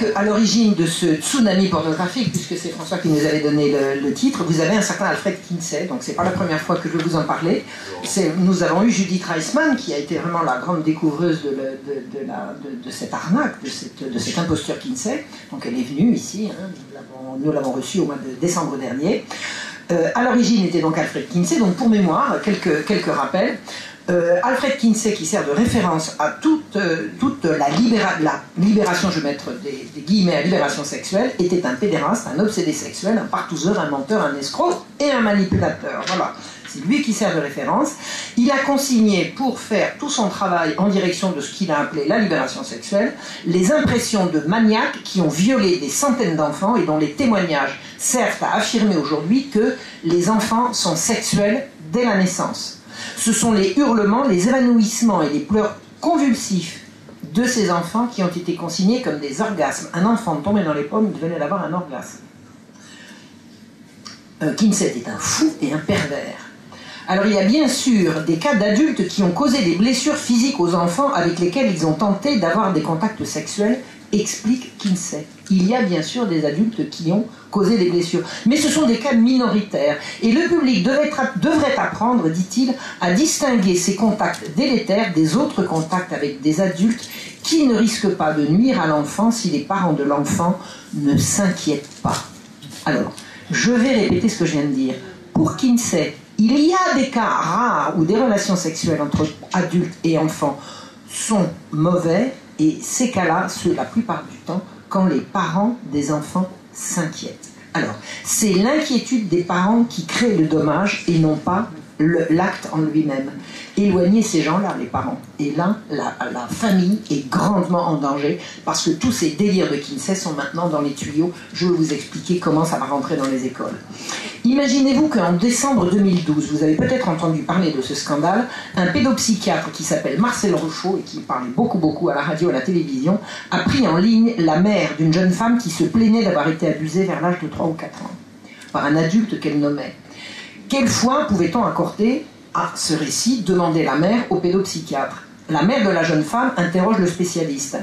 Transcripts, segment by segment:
qu'à l'origine de ce tsunami pornographique, puisque c'est François qui nous avait donné le titre, vous avez un certain Alfred Kinsey, donc c'est pas la première fois que je vais vous en parler. Nous avons eu Judith Reisman, qui a été vraiment la grande découvreuse de cette arnaque, de cette imposture Kinsey. Donc elle est venue ici, hein, nous l'avons reçue au mois de décembre dernier. À l'origine était donc Alfred Kinsey, donc pour mémoire, quelques rappels. Alfred Kinsey, qui sert de référence à toute la libération, je vais mettre des guillemets à libération sexuelle, était un pédéraste, un obsédé sexuel, un partouzeur, un menteur, un escroc et un manipulateur. Voilà, c'est lui qui sert de référence. Il a consigné, pour faire tout son travail en direction de ce qu'il a appelé la libération sexuelle, les impressions de maniaques qui ont violé des centaines d'enfants et dont les témoignages servent à affirmer aujourd'hui que les enfants sont sexuels dès la naissance. Ce sont les hurlements, les évanouissements et les pleurs convulsifs de ces enfants qui ont été consignés comme des orgasmes. Un enfant tombé dans les pommes, il venait d'avoir un orgasme. Kinsey était un fou et un pervers. Alors il y a bien sûr des cas d'adultes qui ont causé des blessures physiques aux enfants avec lesquels ils ont tenté d'avoir des contacts sexuels, explique Kinsey. Il y a bien sûr des adultes qui ont causé des blessures. Mais ce sont des cas minoritaires. Et le public devrait apprendre, dit-il, à distinguer ces contacts délétères des autres contacts avec des adultes qui ne risquent pas de nuire à l'enfant si les parents de l'enfant ne s'inquiètent pas. Alors, je vais répéter ce que je viens de dire. Pour Kinsey, il y a des cas rares où des relations sexuelles entre adultes et enfants sont mauvais, et ces cas-là, la plupart du temps, quand les parents des enfants s'inquiètent. Alors, c'est l'inquiétude des parents qui crée le dommage et non pas l'acte en lui-même. Éloigner ces gens-là, les parents. Et là, la famille est grandement en danger parce que tous ces délires de Kinsey sont maintenant dans les tuyaux. Je vais vous expliquer comment ça va rentrer dans les écoles. Imaginez-vous qu'en décembre 2012, vous avez peut-être entendu parler de ce scandale, un pédopsychiatre qui s'appelle Marcel Rochaud et qui parlait beaucoup à la radio et à la télévision, a pris en ligne la mère d'une jeune femme qui se plaignait d'avoir été abusée vers l'âge de 3 ou 4 ans par un adulte qu'elle nommait. Quelle foi pouvait-on accorder à ce récit, demandait la mère au pédopsychiatre. La mère de la jeune femme interroge le spécialiste.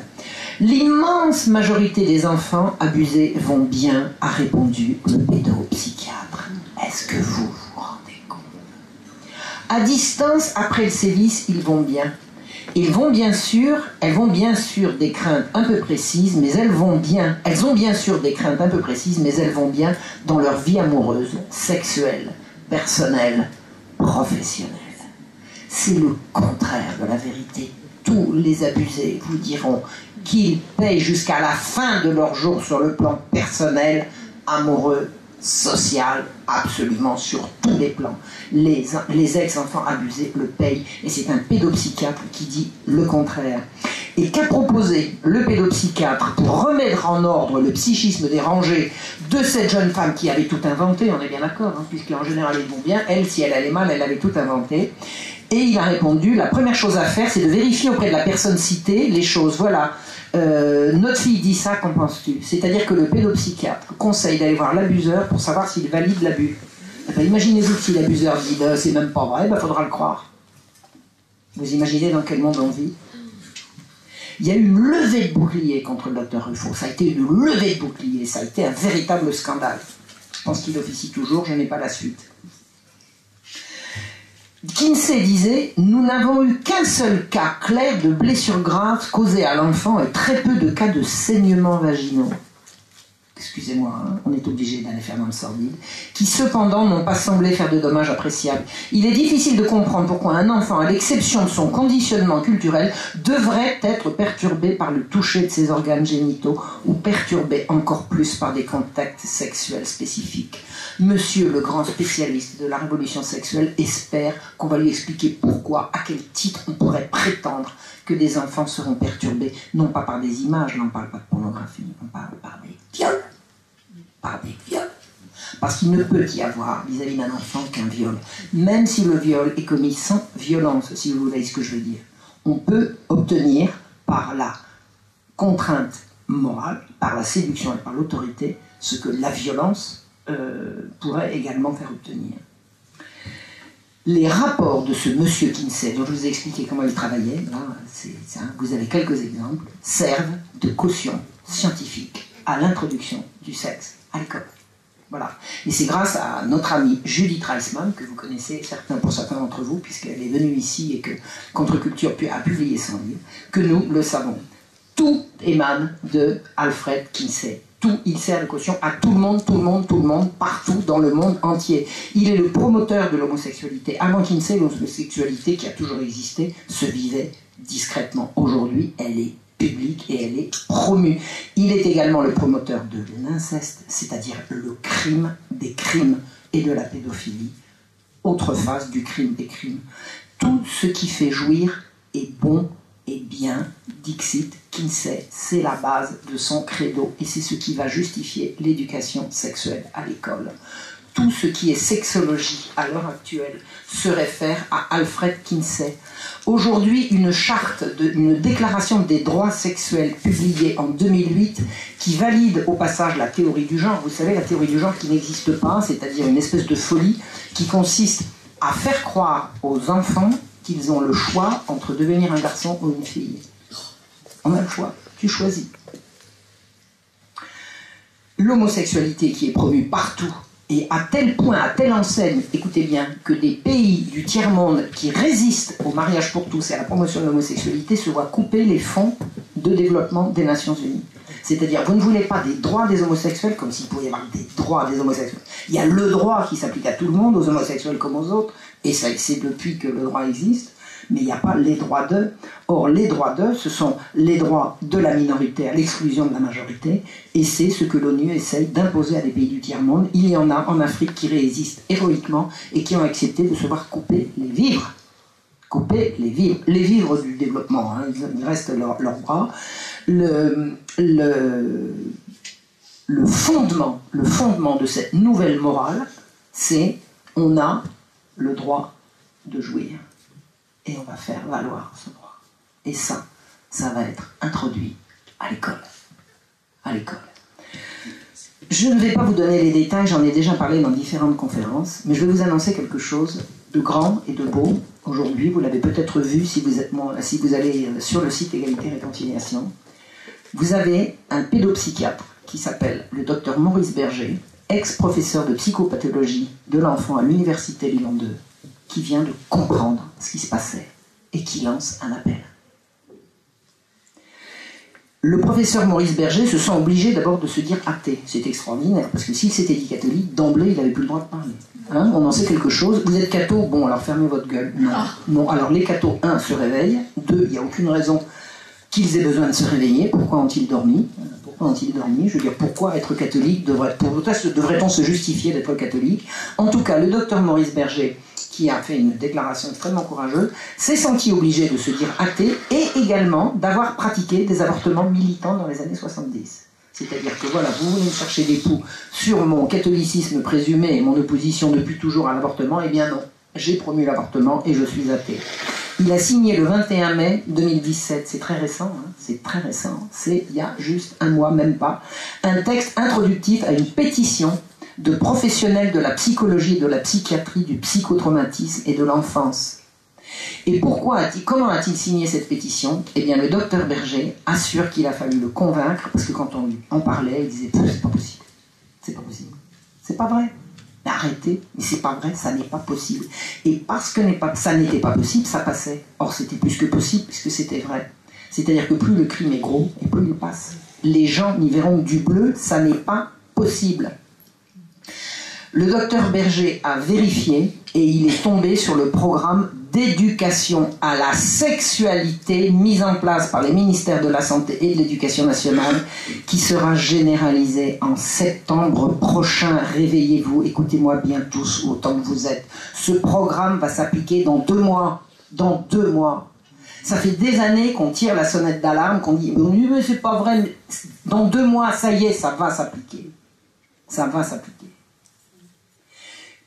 L'immense majorité des enfants abusés vont bien, a répondu le pédopsychiatre. Est-ce que vous vous rendez compte? À distance, après le sévice, ils vont bien. Elles vont bien sûr des craintes un peu précises, mais elles ont bien sûr des craintes un peu précises, mais elles vont bien dans leur vie amoureuse, sexuelle, personnelle, professionnelle. C'est le contraire de la vérité. Tous les abusés vous diront qu'ils payent jusqu'à la fin de leur jour sur le plan personnel, amoureux, social, absolument sur tous les plans. Les ex-enfants abusés le payent, et c'est un pédopsychiatre qui dit le contraire. Et qu'a proposé le pédopsychiatre pour remettre en ordre le psychisme dérangé de cette jeune femme qui avait tout inventé, on est bien d'accord, hein, puisqu'en général ils vont bien, elle, si elle allait mal, elle avait tout inventé. Et il a répondu, la première chose à faire, c'est de vérifier auprès de la personne citée les choses. Voilà, notre fille dit ça, qu'en penses-tu? C'est-à-dire que le pédopsychiatre conseille d'aller voir l'abuseur pour savoir s'il valide l'abus. Enfin, imaginez-vous si l'abuseur dit « c'est même pas vrai », il faudra le croire. Vous imaginez dans quel monde on vit? Il y a eu une levée de bouclier contre le docteur Rufo. Ça a été une levée de bouclier, ça a été un véritable scandale. Je pense qu'il officie toujours, je n'ai pas la suite. Kinsey disait « Nous n'avons eu qu'un seul cas clair de blessures graves causées à l'enfant et très peu de cas de saignements vaginaux. » Excusez-moi, hein, on est obligé d'aller faire dans le sordide, qui cependant n'ont pas semblé faire de dommages appréciables. Il est difficile de comprendre pourquoi un enfant, à l'exception de son conditionnement culturel, devrait être perturbé par le toucher de ses organes génitaux ou perturbé encore plus par des contacts sexuels spécifiques. Monsieur le grand spécialiste de la révolution sexuelle espère qu'on va lui expliquer pourquoi, à quel titre on pourrait prétendre que des enfants seront perturbés, non pas par des images, on ne parle pas de pornographie, on parle par des viols. Par des viols. Parce qu'il ne peut y avoir vis-à-vis d'un enfant qu'un viol. Même si le viol est commis sans violence, si vous voyez ce que je veux dire. On peut obtenir par la contrainte morale, par la séduction et par l'autorité, ce que la violence pourrait également faire obtenir. Les rapports de ce monsieur Kinsey, dont je vous ai expliqué comment il travaillait, là, vous avez quelques exemples, servent de caution scientifique à l'introduction du sexe à l'école. Voilà. Et c'est grâce à notre amie Judith Reisman, que vous connaissez pour certains d'entre vous, puisqu'elle est venue ici et que Contre-Culture a publié son livre, que nous le savons. Tout émane de Alfred Kinsey. Tout, il sert de caution à tout le monde, partout dans le monde entier. Il est le promoteur de l'homosexualité. Avant Kinsey, l'homosexualité qui a toujours existé se vivait discrètement. Aujourd'hui, elle est publique et elle est promue. Il est également le promoteur de l'inceste, c'est-à-dire le crime des crimes et de la pédophilie. Autre face du crime des crimes. Tout ce qui fait jouir est bon et bien, dixit Kinsey, c'est la base de son credo et c'est ce qui va justifier l'éducation sexuelle à l'école. Tout ce qui est sexologie à l'heure actuelle se réfère à Alfred Kinsey. Aujourd'hui, une déclaration des droits sexuels publiée en 2008 qui valide au passage la théorie du genre. Vous savez, la théorie du genre qui n'existe pas, c'est-à-dire une espèce de folie qui consiste à faire croire aux enfants qu'ils ont le choix entre devenir un garçon ou une fille. On a le choix, tu choisis. L'homosexualité qui est promue partout, et à tel point, à telle enseigne, écoutez bien, que des pays du tiers-monde qui résistent au mariage pour tous et à la promotion de l'homosexualité se voient couper les fonds de développement des Nations Unies. C'est-à-dire, vous ne voulez pas des droits des homosexuels comme s'il pouvait y avoir des droits des homosexuels. Il y a le droit qui s'applique à tout le monde, aux homosexuels comme aux autres, et ça, c'est depuis que le droit existe, mais il n'y a pas les droits d'eux. Or, les droits d'eux, ce sont les droits de la minorité à l'exclusion de la majorité, et c'est ce que l'ONU essaye d'imposer à des pays du tiers-monde. Il y en a en Afrique qui résistent héroïquement et qui ont accepté de se voir couper les vivres. Couper les vivres du développement, hein. Il reste leurs bras. Le fondement de cette nouvelle morale, c'est on a le droit de jouir. Et on va faire valoir ce droit. Et ça va être introduit à l'école. À l'école. Je ne vais pas vous donner les détails, j'en ai déjà parlé dans différentes conférences, mais je vais vous annoncer quelque chose de grand et de beau. Aujourd'hui, vous l'avez peut-être vu si vous allez sur le site Égalité et Réconciliation. Vous avez un pédopsychiatre qui s'appelle le docteur Maurice Berger, ex-professeur de psychopathologie de l'enfant à l'université Lyon 2, qui vient de comprendre ce qui se passait et qui lance un appel. Le professeur Maurice Berger se sent obligé d'abord de se dire athée. C'est extraordinaire, parce que s'il s'était dit catholique, d'emblée, il n'avait plus le droit de parler. Hein, on en sait quelque chose. Vous êtes catho, bon, alors fermez votre gueule. Non. Non, alors les cathos, 1, se réveillent. 2, il n'y a aucune raison qu'ils aient besoin de se réveiller. Pourquoi ont-ils dormi? Pourquoi ont-ils dormi? Je veux dire, pourquoi être catholique? Devrait-on se justifier d'être catholique? En tout cas, le docteur Maurice Berger, qui a fait une déclaration extrêmement courageuse, s'est senti obligé de se dire athée et également d'avoir pratiqué des avortements militants dans les années 70. C'est-à-dire que voilà, vous voulez me chercher des poux sur mon catholicisme présumé et mon opposition depuis toujours à l'avortement, eh bien non, j'ai promu l'avortement et je suis athée. Il a signé le 21 mai 2017, c'est très récent, hein, c'est très récent, c'est il y a juste un mois, même pas, un texte introductif à une pétition de professionnels de la psychologie, de la psychiatrie, du psychotraumatisme et de l'enfance. Et comment a-t-il signé cette pétition? Eh bien, le docteur Berger assure qu'il a fallu le convaincre, parce que quand on lui en parlait, il disait « c'est pas possible, c'est pas possible, c'est pas vrai, mais arrêtez, mais c'est pas vrai, ça n'est pas possible ». Et parce que ça n'était pas possible, ça passait. Or, c'était plus que possible, puisque c'était vrai. C'est-à-dire que plus le crime est gros, et plus il passe. Les gens n'y verront que du bleu, ça n'est pas possible. Le docteur Berger a vérifié et il est tombé sur le programme d'éducation à la sexualité mis en place par les ministères de la Santé et de l'Éducation nationale qui sera généralisé en septembre prochain. Réveillez-vous, écoutez-moi bien tous autant que vous êtes. Ce programme va s'appliquer dans 2 mois. Dans 2 mois. Ça fait des années qu'on tire la sonnette d'alarme, qu'on dit « mais c'est pas vrai, mais dans 2 mois, ça y est, ça va s'appliquer. » Ça va s'appliquer.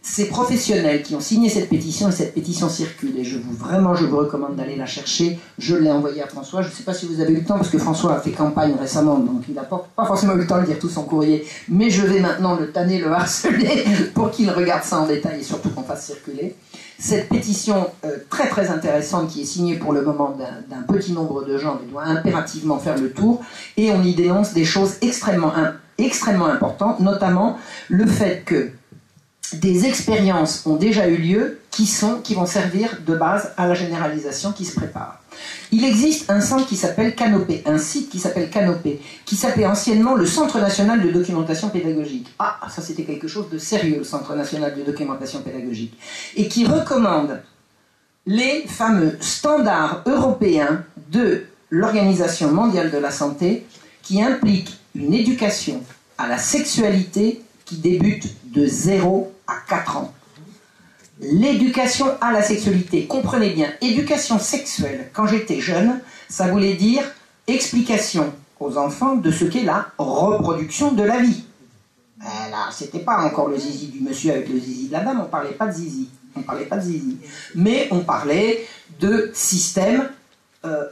Ces professionnels qui ont signé cette pétition, et cette pétition circule, et je vous recommande d'aller la chercher. Je l'ai envoyée à François, je ne sais pas si vous avez eu le temps, parce que François a fait campagne récemment, donc il n'a pas forcément eu le temps de lire tout son courrier, mais je vais maintenant le tanner, le harceler, pour qu'il regarde ça en détail, et surtout qu'on fasse circuler. Cette pétition très très intéressante qui est signée pour le moment d'un petit nombre de gens, mais doit impérativement faire le tour, et on y dénonce des choses extrêmement importantes, notamment le fait que des expériences ont déjà eu lieu qui vont servir de base à la généralisation qui se prépare. Il existe un centre qui s'appelle Canopé, un site qui s'appelle Canopé, qui s'appelait anciennement le Centre National de Documentation Pédagogique. Ah, ça c'était quelque chose de sérieux, le Centre National de Documentation Pédagogique. Et qui recommande les fameux standards européens de l'Organisation mondiale de la santé, qui impliquent une éducation à la sexualité qui débute de 0 à 4 ans. L'éducation à la sexualité, comprenez bien, éducation sexuelle, quand j'étais jeune, ça voulait dire explication aux enfants de ce qu'est la reproduction de la vie. Là, c'était pas encore le zizi du monsieur avec le zizi de la dame, on parlait pas de zizi. Mais on parlait de système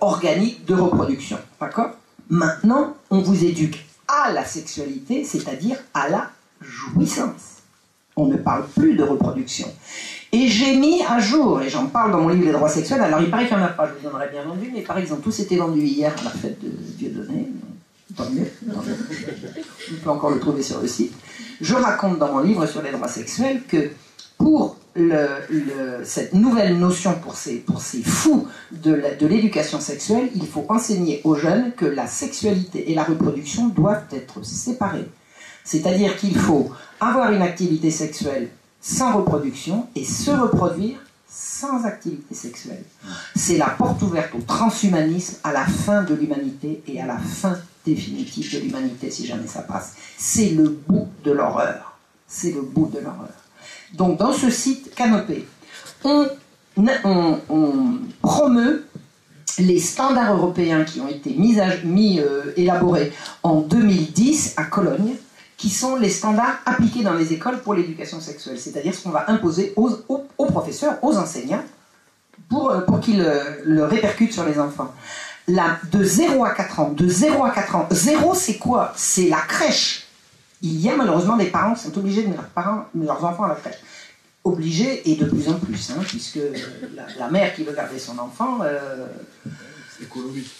organique de reproduction. D'accord ? Maintenant, on vous éduque à la sexualité, c'est-à-dire à la jouissance. On ne parle plus de reproduction. Et j'ai mis à jour, et j'en parle dans mon livre Les droits sexuels, alors il paraît qu'il n'y en a pas, je vous en aurais bien vendu, mais par exemple, tout s'était vendu hier à la fête de Dieudonné, tant mieux. On peut encore le trouver sur le site. Je raconte dans mon livre sur les droits sexuels que pour cette nouvelle notion, pour ces fous de l'éducation sexuelle, il faut enseigner aux jeunes que la sexualité et la reproduction doivent être séparées. C'est-à-dire qu'il faut avoir une activité sexuelle sans reproduction et se reproduire sans activité sexuelle. C'est la porte ouverte au transhumanisme, à la fin de l'humanité et à la fin définitive de l'humanité, si jamais ça passe. C'est le bout de l'horreur. C'est le bout de l'horreur. Donc dans ce site Canopé, on promeut les standards européens qui ont été élaborés en 2010 à Cologne, qui sont les standards appliqués dans les écoles pour l'éducation sexuelle, c'est-à-dire ce qu'on va imposer aux professeurs, aux enseignants, pour qu'ils le répercutent sur les enfants. Là, de 0 à 4 ans, 0 c'est quoi? C'est la crèche. Il y a malheureusement des parents qui sont obligés de mettre leurs enfants à la crèche. Obligés et de plus en plus, hein, puisque la mère qui veut garder son enfant... écologiste.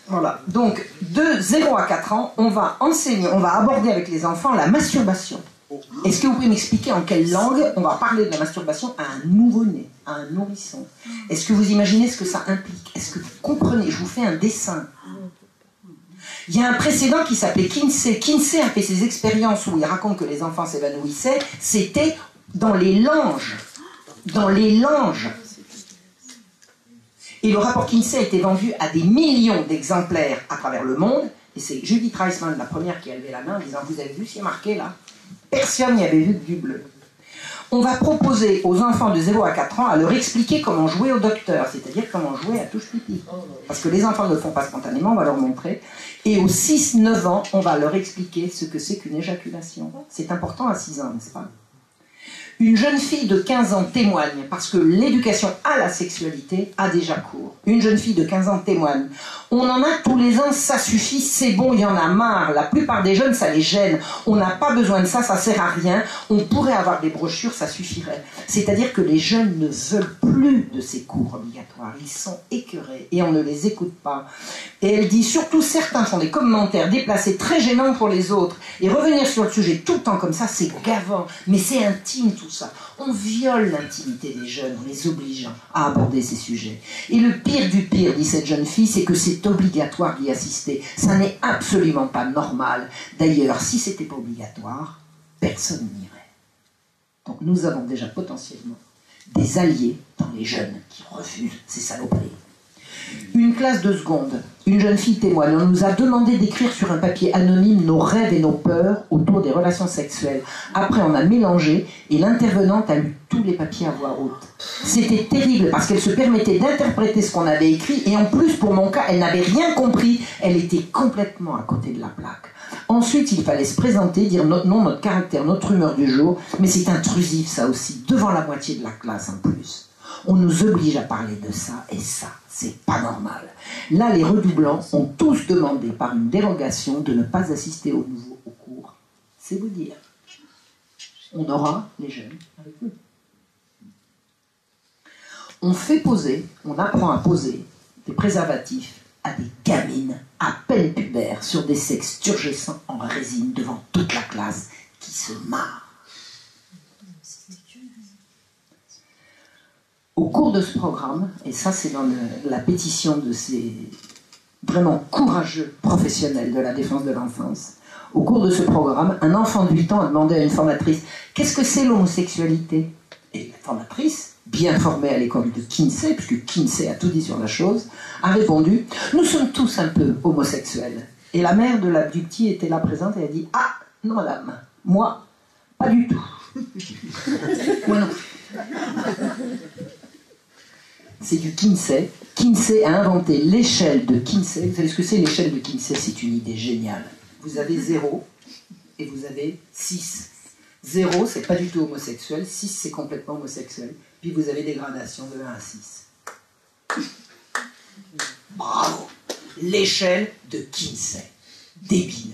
Voilà. Donc, de 0 à 4 ans, on va aborder avec les enfants la masturbation. Est-ce que vous pouvez m'expliquer en quelle langue on va parler de la masturbation à un nouveau-né, à un nourrisson? Est-ce que vous imaginez ce que ça implique? Est-ce que vous comprenez? Je vous fais un dessin. Il y a un précédent qui s'appelait Kinsey. Kinsey a fait ses expériences où il raconte que les enfants s'évanouissaient. C'était dans les langes. Dans les langes. Et le rapport Kinsey a été vendu à des millions d'exemplaires à travers le monde. Et c'est Judith Reisman, la première, qui a levé la main en disant « Vous avez vu ce qui est marqué là ?» Personne n'y avait vu que du bleu. On va proposer aux enfants de 0 à 4 ans à leur expliquer comment jouer au docteur, c'est-à-dire comment jouer à touche-pipi. Parce que les enfants ne le font pas spontanément, on va leur montrer. Et aux 6-9 ans, on va leur expliquer ce que c'est qu'une éjaculation. C'est important à 6 ans, n'est-ce pas? Une jeune fille de 15 ans témoigne, parce que l'éducation à la sexualité a déjà cours. Une jeune fille de 15 ans témoigne. On en a tous les ans, ça suffit, c'est bon, il y en a marre. La plupart des jeunes, ça les gêne. On n'a pas besoin de ça, ça sert à rien. On pourrait avoir des brochures, ça suffirait. C'est-à-dire que les jeunes ne veulent plus de ces cours obligatoires. Ils sont écœurés et on ne les écoute pas. Et elle dit, surtout certains font des commentaires déplacés, très gênants pour les autres. Et revenir sur le sujet tout le temps comme ça, c'est gavant. Mais c'est intime tout ça. On viole l'intimité des jeunes en les obligeant à aborder ces sujets. Et le pire du pire, dit cette jeune fille, c'est que c'est obligatoire d'y assister. Ça n'est absolument pas normal. D'ailleurs, si c'était pas obligatoire, personne n'irait. Donc nous avons déjà potentiellement des alliés dans les jeunes qui refusent ces saloperies. Une classe de seconde, une jeune fille témoigne. On nous a demandé d'écrire sur un papier anonyme nos rêves et nos peurs autour des relations sexuelles. Après, on a mélangé et l'intervenante a lu tous les papiers à voix haute. C'était terrible parce qu'elle se permettait d'interpréter ce qu'on avait écrit et en plus, pour mon cas, elle n'avait rien compris. Elle était complètement à côté de la plaque. Ensuite, il fallait se présenter, dire notre nom, notre caractère, notre humeur du jour. Mais c'est intrusif, ça aussi, devant la moitié de la classe en plus. On nous oblige à parler de ça, et ça, c'est pas normal. Là, les redoublants ont tous demandé par une dérogation de ne pas assister au cours. C'est vous dire. On aura les jeunes avec eux. On apprend à poser des préservatifs à des gamines à peine pubères sur des sexes turgescents en résine devant toute la classe qui se marre. Au cours de ce programme, et ça c'est dans la pétition de ces vraiment courageux professionnels de la défense de l'enfance, au cours de ce programme, un enfant de 8 ans a demandé à une formatrice « Qu'est-ce que c'est l'homosexualité ?» Et la formatrice, bien formée à l'école de Kinsey, puisque Kinsey a tout dit sur la chose, a répondu « Nous sommes tous un peu homosexuels. » Et la mère de l'abductée était là présente et a dit « Ah, non madame, moi, pas du tout. » Moi non plus. C'est du Kinsey. Kinsey a inventé l'échelle de Kinsey. Vous savez ce que c'est l'échelle de Kinsey? C'est une idée géniale. Vous avez 0 et vous avez 6. 0, c'est pas du tout homosexuel. 6, c'est complètement homosexuel. Puis vous avez des gradations de 1 à 6. Bravo! L'échelle de Kinsey. Débile.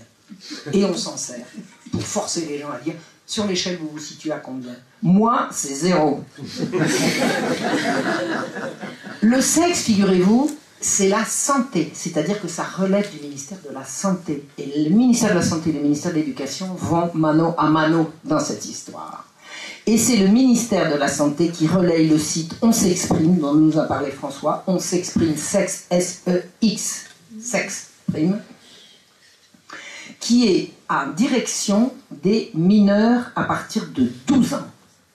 Et on s'en sert pour forcer les gens à dire sur l'échelle, vous vous situez à combien? Moi, c'est 0. Le sexe, figurez-vous, c'est la santé. C'est-à-dire que ça relève du ministère de la Santé. Et le ministère de la Santé et le ministère de l'Éducation vont mano à mano dans cette histoire. Et c'est le ministère de la Santé qui relaye le site On s'exprime, dont nous a parlé François. On s'exprime, sexe, S-E-X, sexe, prime, qui est en direction des mineurs à partir de 12 ans.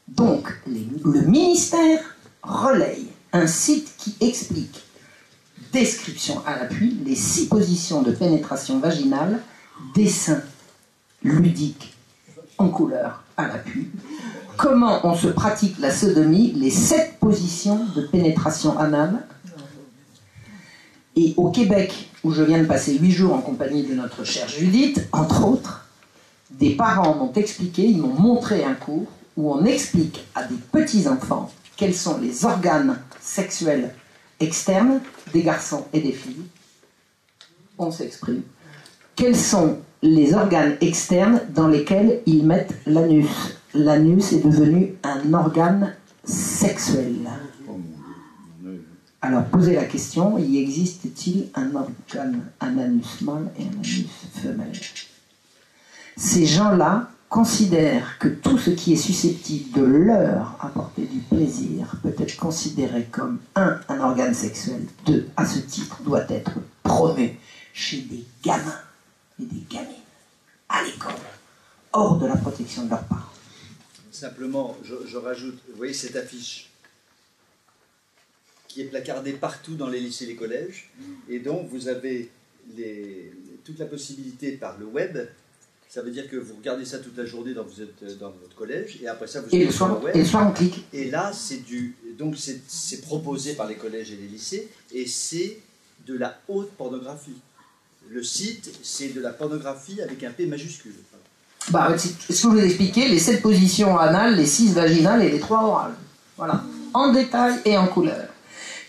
Donc, le ministère relaye un site qui explique, description à l'appui, les 6 positions de pénétration vaginale, dessin ludique en couleur à l'appui, comment on se pratique la sodomie, les 7 positions de pénétration anale. Et au Québec, où je viens de passer 8 jours en compagnie de notre chère Judith, entre autres, des parents m'ont expliqué, ils m'ont montré un cours où on explique à des petits-enfants quels sont les organes sexuels externes des garçons et des filles. On s'exprime. Quels sont les organes externes dans lesquels ils mettent l'anus? L'anus est devenu un organe sexuel. Alors, posez la question, y existe-t-il un organe, un anus mâle et un anus femelle? Ces gens-là considèrent que tout ce qui est susceptible de leur apporter du plaisir peut être considéré comme un organe sexuel, 2, à ce titre, doit être promu chez des gamins et des gamines, à l'école, hors de la protection de leurs parents. Simplement, je rajoute, vous voyez cette affiche qui est placardée partout dans les lycées et les collèges, et donc vous avez toute la possibilité par le web. Ça veut dire que vous regardez ça toute la journée vous êtes dans votre collège, et après ça vous êtes sur le web. Et le soir on clique. Et là c'est proposé par les collèges et les lycées, et c'est de la haute pornographie. Le site, c'est de la pornographie avec un P majuscule. Bah, c'est ce que je vous ai expliqué, les 7 positions anales, les 6 vaginales et les 3 orales. Voilà, en détail et en couleur.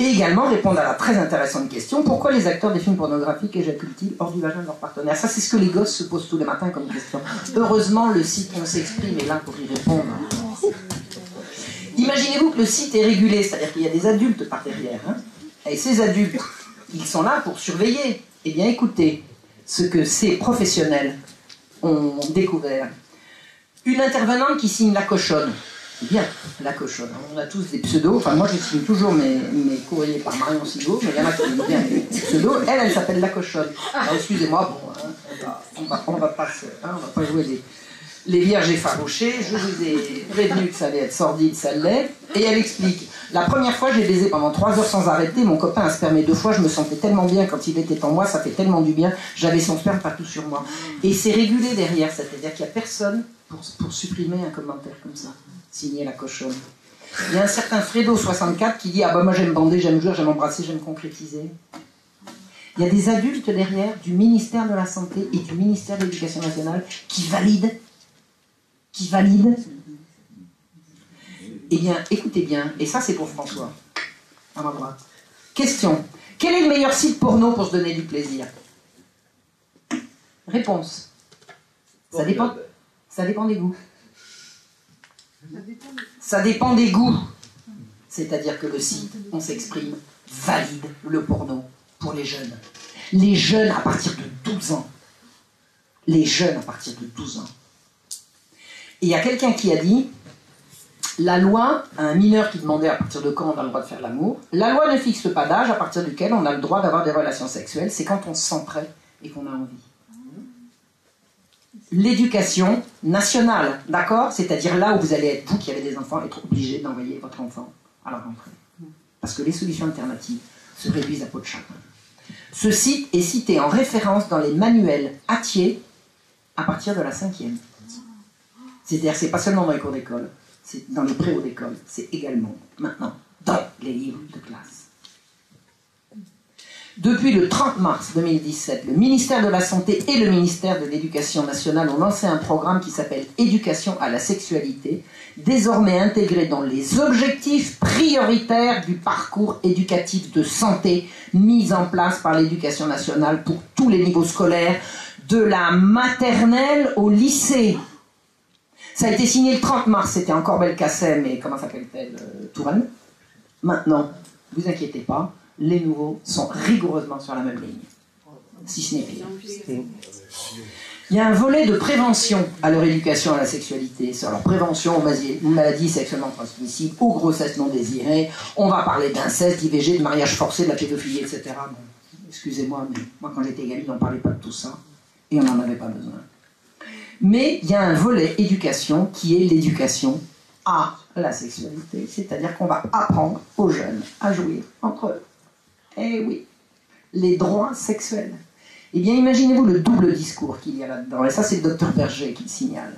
Et également répondre à la très intéressante question, pourquoi les acteurs des films pornographiques éjaculent-ils hors du vagin de leur partenaire? Ça, c'est ce que les gosses se posent tous les matins comme question. Heureusement, le site On s'exprime est là pour y répondre. Imaginez-vous que le site est régulé, c'est-à-dire qu'il y a des adultes par derrière. Hein, et ces adultes, ils sont là pour surveiller. Eh bien, écoutez ce que ces professionnels ont découvert. Une intervenante qui signe la cochonne. Bien, la cochonne. On a tous des pseudos. Enfin, moi, je signe toujours mes courriers par Marion Sigaud, mais il y en a qui signent bien les pseudos. Elle s'appelle la cochonne. Alors, excusez-moi, bon, on va pas jouer les vierges effarouchées. Je vous ai prévenu que ça allait être sordide, ça l'est. Et elle explique. La première fois, j'ai baisé pendant 3 heures sans arrêter. Mon copain a spermé 2 fois. Je me sentais tellement bien quand il était en moi. Ça fait tellement du bien. J'avais son sperme partout sur moi. Et c'est régulé derrière. C'est-à-dire qu'il n'y a personne pour supprimer un commentaire comme ça. Signer la cochonne. Il y a un certain Fredo64 qui dit « Ah bah moi j'aime bander, j'aime jouer, j'aime embrasser, j'aime concrétiser ». Il y a des adultes derrière du ministère de la Santé et du ministère de l'Éducation nationale qui valident. Eh bien, écoutez bien, et ça c'est pour François, à ma droite. Question. Quel est le meilleur site porno pour se donner du plaisir? Réponse. Ça dépend des goûts. Ça dépend des goûts. C'est-à-dire que le site, on s'exprime, valide le porno pour les jeunes. Les jeunes à partir de 12 ans. Les jeunes à partir de 12 ans. Et il y a quelqu'un qui a dit, la loi, à un mineur qui demandait à partir de quand on a le droit de faire l'amour, la loi ne fixe pas d'âge à partir duquel on a le droit d'avoir des relations sexuelles, c'est quand on se sent prêt et qu'on a envie. L'éducation nationale, d'accord? C'est-à-dire là où vous allez être, vous qui avez des enfants, être obligé d'envoyer votre enfant à la rentrée. Parce que les solutions alternatives se réduisent à peau de chagrin. Ce site est cité en référence dans les manuels Hatier à partir de la 5e. C'est-à-dire que c'est pas seulement dans les cours d'école, c'est dans les préaux d'école, c'est également maintenant dans les livres de classe. Depuis le 30 mars 2017, le ministère de la Santé et le ministère de l'Éducation nationale ont lancé un programme qui s'appelle Éducation à la sexualité, désormais intégré dans les objectifs prioritaires du parcours éducatif de santé mis en place par l'Éducation nationale pour tous les niveaux scolaires, de la maternelle au lycée. Ça a été signé le 30 mars, c'était encore Belkacem et comment s'appelle-t-elle, Touraine. Maintenant, ne vous inquiétez pas, les nouveaux sont rigoureusement sur la même ligne, si ce n'est pire. Il y a un volet de prévention à leur éducation à la sexualité, sur leur prévention aux maladies sexuellement transmissibles, aux grossesses non désirées. On va parler d'inceste, d'IVG, de mariage forcé, de la pédophilie, etc. Bon, excusez-moi, mais moi quand j'étais gamine, on ne parlait pas de tout ça, et on n'en avait pas besoin. Mais il y a un volet éducation qui est l'éducation à la sexualité, c'est-à-dire qu'on va apprendre aux jeunes à jouir entre eux. Eh oui, les droits sexuels. Eh bien, imaginez-vous le double discours qu'il y a là-dedans, et ça c'est le docteur Berger qui le signale.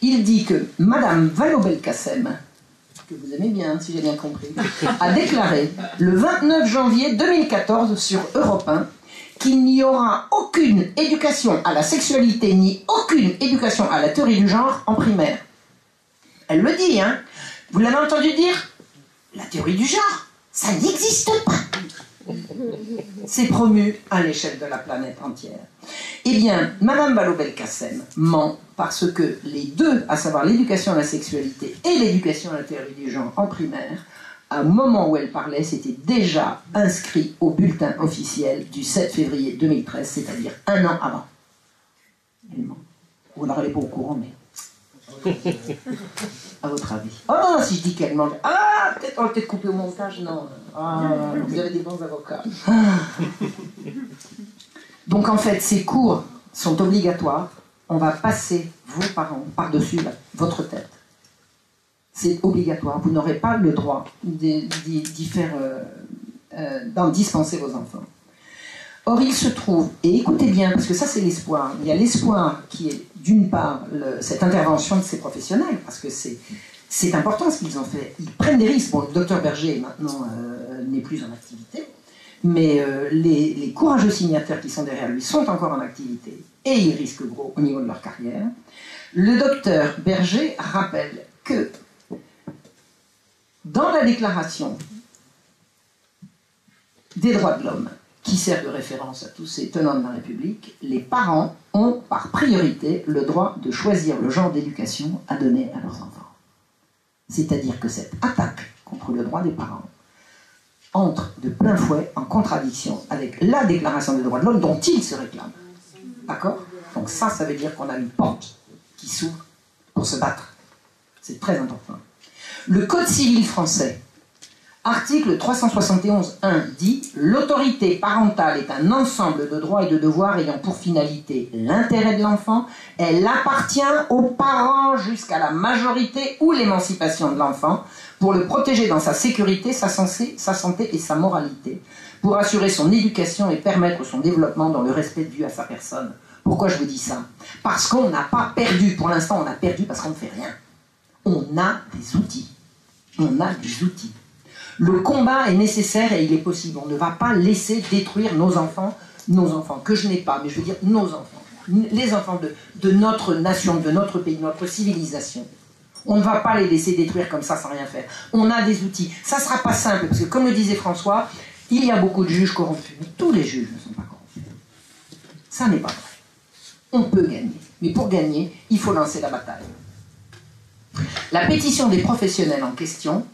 Il dit que Madame Vallaud-Belkacem, que vous aimez bien, si j'ai bien compris, a déclaré le 29 janvier 2014 sur Europe 1 qu'il n'y aura aucune éducation à la sexualité ni aucune éducation à la théorie du genre en primaire. Elle le dit, hein. Vous l'avez entendu dire? La théorie du genre, ça n'existe pas. C'est promu à l'échelle de la planète entière. Eh bien, Madame Vallaud-Belkacem ment parce que les deux, à savoir l'éducation à la sexualité et l'éducation à la théorie du genre en primaire, au moment où elle parlait, c'était déjà inscrit au bulletin officiel du 7 février 2013, c'est-à-dire un an avant. Elle ment. Vous n'aurez pas au courant, mais... À votre avis. Oh non, si je dis qu'elle ment... Ah, peut-être on va peut-être couper au montage, non. Ah, vous avez des bons avocats. Donc en fait, ces cours sont obligatoires. On va passer, vous parents, par-dessus votre tête. C'est obligatoire. Vous n'aurez pas le droit d'en dispenser vos enfants. Or, il se trouve, et écoutez bien, parce que ça c'est l'espoir, il y a l'espoir qui est d'une part cette intervention de ces professionnels, parce que c'est important ce qu'ils ont fait. Ils prennent des risques. Bon, le docteur Berger maintenant n'est plus en activité, mais les courageux signataires qui sont derrière lui sont encore en activité, et ils risquent gros au niveau de leur carrière. Le docteur Berger rappelle que dans la déclaration des droits de l'homme, qui sert de référence à tous ces tenants de la République, les parents ont par priorité le droit de choisir le genre d'éducation à donner à leurs enfants. C'est-à-dire que cette attaque contre le droit des parents entre de plein fouet en contradiction avec la déclaration des droits de l'homme dont ils se réclament. D'accord? Donc ça veut dire qu'on a une porte qui s'ouvre pour se battre. C'est très important. Le Code civil français, article 371.1 dit « L'autorité parentale est un ensemble de droits et de devoirs ayant pour finalité l'intérêt de l'enfant. Elle appartient aux parents jusqu'à la majorité ou l'émancipation de l'enfant pour le protéger dans sa sécurité, sa santé et sa moralité, pour assurer son éducation et permettre son développement dans le respect dû à sa personne. » Pourquoi je vous dis ça? Parce qu'on n'a pas perdu. Pour l'instant, on a perdu parce qu'on ne fait rien. On a des outils. On a des outils. Le combat est nécessaire et il est possible. On ne va pas laisser détruire nos enfants, que je n'ai pas, mais je veux dire nos enfants, les enfants de notre nation, de notre pays, de notre civilisation. On ne va pas les laisser détruire comme ça sans rien faire. On a des outils. Ça ne sera pas simple, parce que comme le disait François, il y a beaucoup de juges corrompus. Mais tous les juges ne sont pas corrompus. Ça n'est pas vrai. On peut gagner. Mais pour gagner, il faut lancer la bataille. La pétition des professionnels en question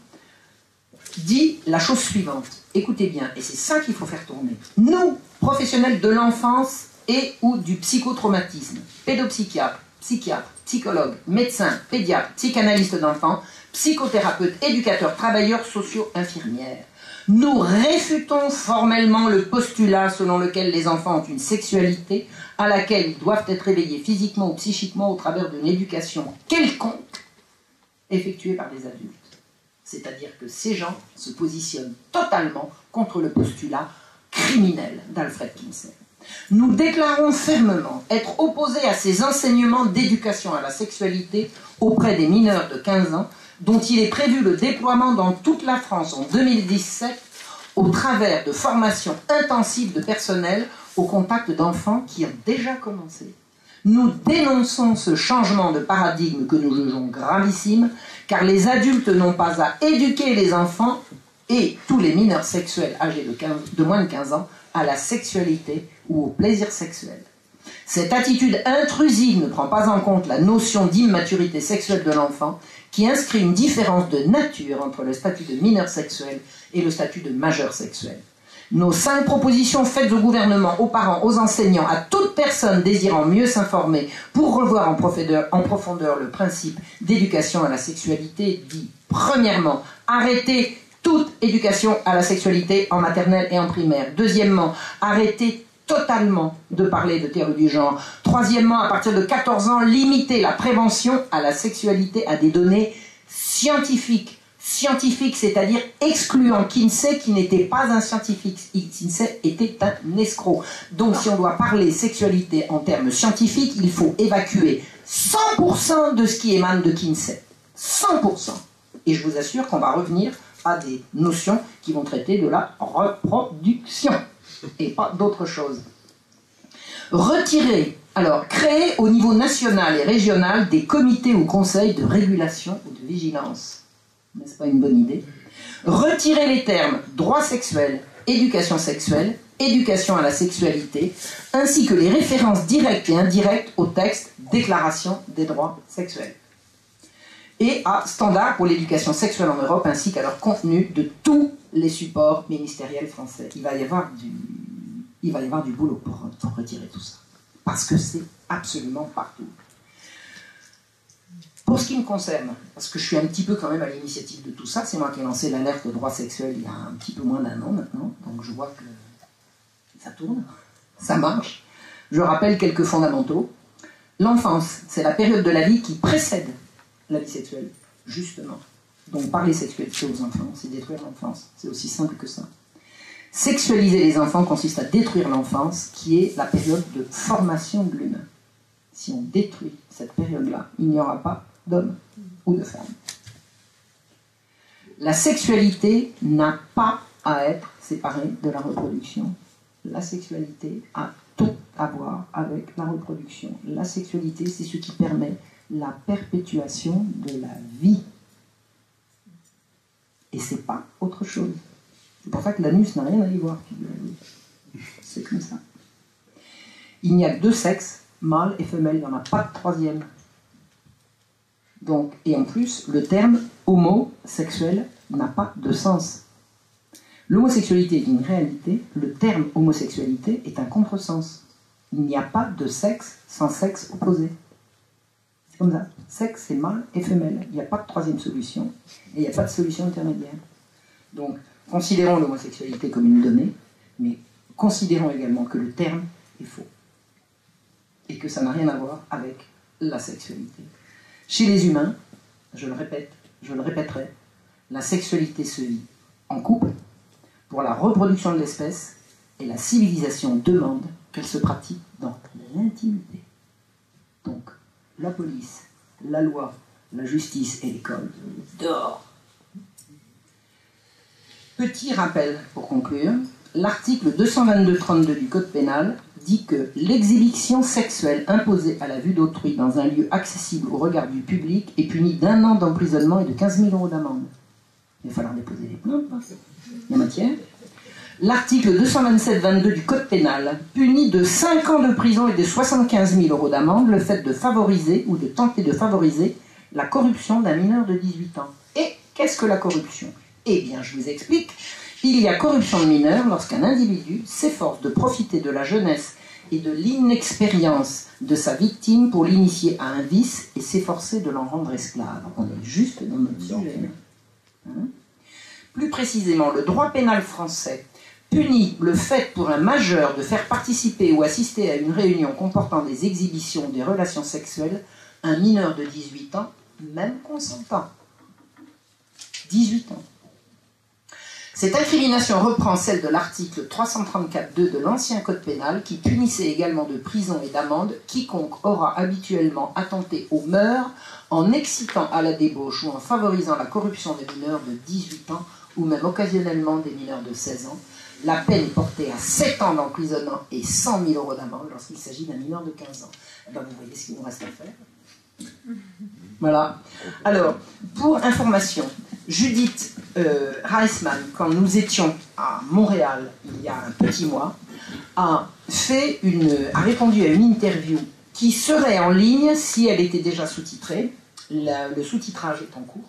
dit la chose suivante. Écoutez bien, et c'est ça qu'il faut faire tourner. Nous, professionnels de l'enfance et ou du psychotraumatisme, pédopsychiatres, psychiatres, psychologues, médecins, pédiatres, psychanalystes d'enfants, psychothérapeutes, éducateurs, travailleurs sociaux, infirmières, nous réfutons formellement le postulat selon lequel les enfants ont une sexualité à laquelle ils doivent être éveillés physiquement ou psychiquement au travers d'une éducation quelconque effectuée par des adultes. C'est-à-dire que ces gens se positionnent totalement contre le postulat criminel d'Alfred Kinsey. Nous déclarons fermement être opposés à ces enseignements d'éducation à la sexualité auprès des mineurs de 15 ans, dont il est prévu le déploiement dans toute la France en 2017 au travers de formations intensives de personnel au contact d'enfants qui ont déjà commencé. Nous dénonçons ce changement de paradigme que nous jugeons gravissime, car les adultes n'ont pas à éduquer les enfants et tous les mineurs sexuels âgés de moins de 15 ans à la sexualité ou au plaisir sexuel. Cette attitude intrusive ne prend pas en compte la notion d'immaturité sexuelle de l'enfant, qui inscrit une différence de nature entre le statut de mineur sexuel et le statut de majeur sexuel. Nos 5 propositions faites au gouvernement, aux parents, aux enseignants, à toute personne désirant mieux s'informer pour revoir en profondeur le principe d'éducation à la sexualité dit, premièrement, arrêter toute éducation à la sexualité en maternelle et en primaire. Deuxièmement, arrêter totalement de parler de théorie du genre. Troisièmement, à partir de 14 ans, limiter la prévention à la sexualité à des données scientifiques. Scientifique, c'est-à-dire excluant Kinsey qui n'était pas un scientifique. Kinsey était un escroc. Donc si on doit parler sexualité en termes scientifiques, il faut évacuer 100% de ce qui émane de Kinsey. 100%. Et je vous assure qu'on va revenir à des notions qui vont traiter de la reproduction et pas d'autre chose. Retirer, alors créer au niveau national et régional des comités ou conseils de régulation ou de vigilance. N'est-ce pas une bonne idée? Retirer les termes droit sexuel, éducation sexuelle, éducation à la sexualité, ainsi que les références directes et indirectes au texte Déclaration des droits sexuels. Et à standards pour l'éducation sexuelle en Europe, ainsi qu'à leur contenu de tous les supports ministériels français. Il va y avoir du boulot pour retirer tout ça. Parce que c'est absolument partout. Pour ce qui me concerne, parce que je suis un petit peu quand même à l'initiative de tout ça, c'est moi qui ai lancé l'alerte au droit sexuel il y a un petit peu moins d'1 an maintenant, donc je vois que ça tourne, ça marche. Je rappelle quelques fondamentaux. L'enfance, c'est la période de la vie qui précède la vie sexuelle, justement. Donc parler sexualité aux enfants, c'est détruire l'enfance, c'est aussi simple que ça. Sexualiser les enfants consiste à détruire l'enfance, qui est la période de formation de l'humain. Si on détruit cette période-là, il n'y aura pas d'hommes ou de femmes. La sexualité n'a pas à être séparée de la reproduction. La sexualité a tout à voir avec la reproduction. La sexualité, c'est ce qui permet la perpétuation de la vie. Et c'est pas autre chose. C'est pour ça que l'anus n'a rien à y voir. C'est comme ça. Il n'y a que 2 sexes, mâle et femelle, il n'y en a pas de troisième. Donc, et en plus, le terme homosexuel n'a pas de sens. L'homosexualité est une réalité, le terme homosexualité est un contresens. Il n'y a pas de sexe sans sexe opposé. C'est comme ça. Sexe, c'est mâle et femelle. Il n'y a pas de troisième solution et il n'y a pas de solution intermédiaire. Donc, considérons l'homosexualité comme une donnée, mais considérons également que le terme est faux et que ça n'a rien à voir avec la sexualité. Chez les humains, je le répète, je le répéterai, la sexualité se vit en couple pour la reproduction de l'espèce et la civilisation demande qu'elle se pratique dans l'intimité. Donc, la police, la loi, la justice et l'école, dehors. Petit rappel pour conclure, l'article 222-32 du Code pénal dit que l'exhibition sexuelle imposée à la vue d'autrui dans un lieu accessible au regard du public est punie d'1 an d'emprisonnement et de 15 000 € d'amende. Il va falloir déposer des plaintes, la matière. L'article 227-22 du Code pénal punit de 5 ans de prison et de 75 000 € d'amende le fait de favoriser ou de tenter de favoriser la corruption d'un mineur de 18 ans. Et qu'est-ce que la corruption? Eh bien, je vous explique. Il y a corruption de mineurs lorsqu'un individu s'efforce de profiter de la jeunesse et de l'inexpérience de sa victime pour l'initier à un vice et s'efforcer de l'en rendre esclave. On est juste dans notre sujet. Hein? Plus précisément, le droit pénal français punit le fait pour un majeur de faire participer ou assister à une réunion comportant des exhibitions ou des relations sexuelles un mineur de 18 ans, même consentant. 18 ans. Cette incrimination reprend celle de l'article 334.2 de l'ancien code pénal qui punissait également de prison et d'amende quiconque aura habituellement attenté aux mœurs en excitant à la débauche ou en favorisant la corruption des mineurs de 18 ans ou même occasionnellement des mineurs de 16 ans. La peine est portée à 7 ans d'emprisonnement et 100 000 € d'amende lorsqu'il s'agit d'un mineur de 15 ans. Eh bien, vous voyez ce qu'il nous reste à faire. Voilà. Alors, pour information, Judith Reisman, quand nous étions à Montréal il y a un petit mois, a répondu à une interview qui serait en ligne si elle était déjà sous-titrée. Le sous-titrage est en cours.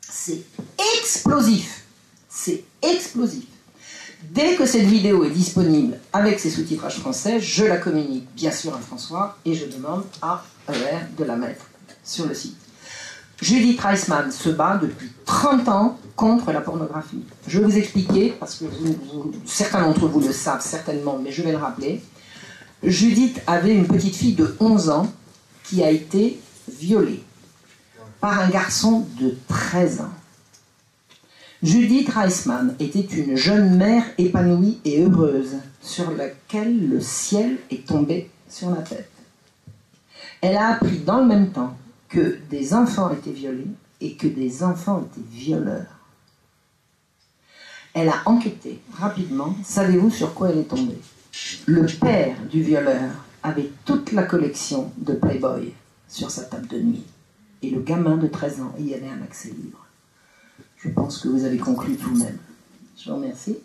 C'est explosif. C'est explosif. Dès que cette vidéo est disponible avec ses sous-titrages français, je la communique bien sûr à François et je demande à ER de la mettre sur le site. Judith Reisman se bat depuis 30 ans contre la pornographie. Je vais vous expliquer, parce que certains d'entre vous le savent certainement, mais je vais le rappeler. Judith avait une petite fille de 11 ans qui a été violée par un garçon de 13 ans. Judith Reisman était une jeune mère épanouie et heureuse sur laquelle le ciel est tombé sur la tête. Elle a appris dans le même temps que des enfants étaient violés et que des enfants étaient violeurs. Elle a enquêté rapidement. Savez-vous sur quoi elle est tombée? Le père du violeur avait toute la collection de Playboy sur sa table de nuit. Et le gamin de 13 ans y avait un accès libre. Je pense que vous avez conclu vous-même. Je vous remercie.